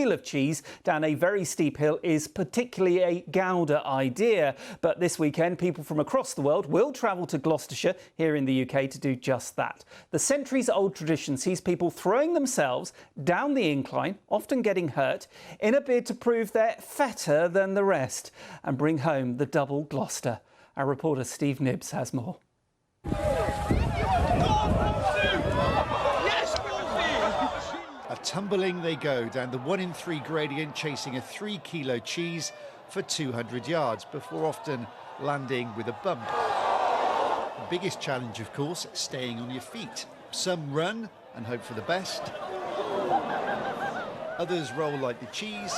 wheel of cheese down a very steep hill is particularly a Gouda idea. But this weekend, people from across the world will travel to Gloucestershire here in the UK to do just that. The centuries-old tradition sees people throwing themselves down the incline, often getting hurt, in a bid to prove they're fetter than the rest and bring home the double Gloucester. Our reporter Steve Nibbs has more. Tumbling they go down the 1 in 3 gradient, chasing a 3-kilo cheese for 200 yards before often landing with a bump. The biggest challenge, of course, staying on your feet. Some run and hope for the best. Others roll like the cheese.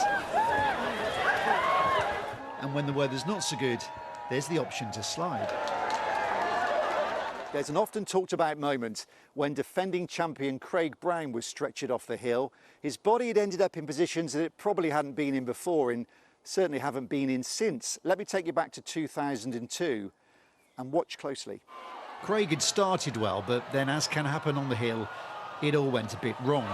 And when the weather's not so good, there's the option to slide. There's an often talked about moment when defending champion Craig Brown was stretchered off the hill. His body had ended up in positions that it probably hadn't been in before and certainly haven't been in since. Let me take you back to 2002 and watch closely. Craig had started well, but then, as can happen on the hill, it all went a bit wrong.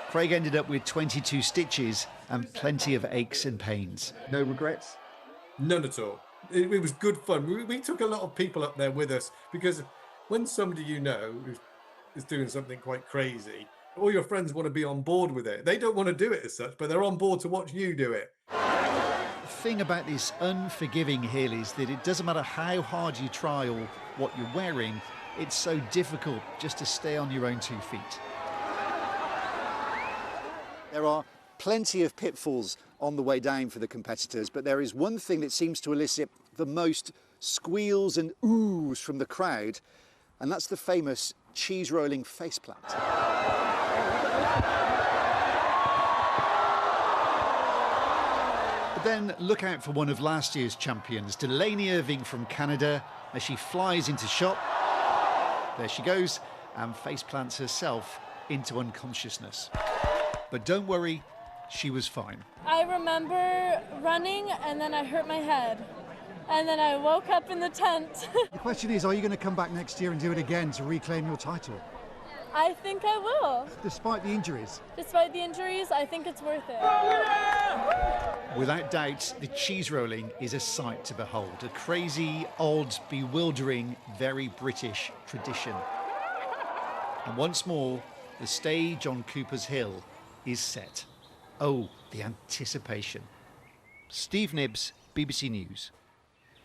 Craig ended up with 22 stitches and plenty of aches and pains. No regrets? None at all. It was good fun. We took a lot of people up there with us because when somebody you know is doing something quite crazy, all your friends want to be on board with it. They don't want to do it as such, but they're on board to watch you do it. The thing about this unforgiving hill is that it doesn't matter how hard you try or what you're wearing, it's so difficult just to stay on your own 2 feet. There are plenty of pitfalls on the way down for the competitors, but there is one thing that seems to elicit the most squeals and oohs from the crowd, and that's the famous cheese rolling faceplant. But then look out for one of last year's champions, Delaney Irving from Canada, as she flies into shot. There she goes, and faceplants herself into unconsciousness. But don't worry, she was fine. I remember running and then I hurt my head. And then I woke up in the tent. The question is, are you going to come back next year and do it again to reclaim your title? I think I will. Despite the injuries? Despite the injuries, I think it's worth it. Without doubt, the cheese rolling is a sight to behold. A crazy, odd, bewildering, very British tradition. And once more, the stage on Cooper's Hill is set. Oh, the anticipation. Steve Nibbs, BBC News.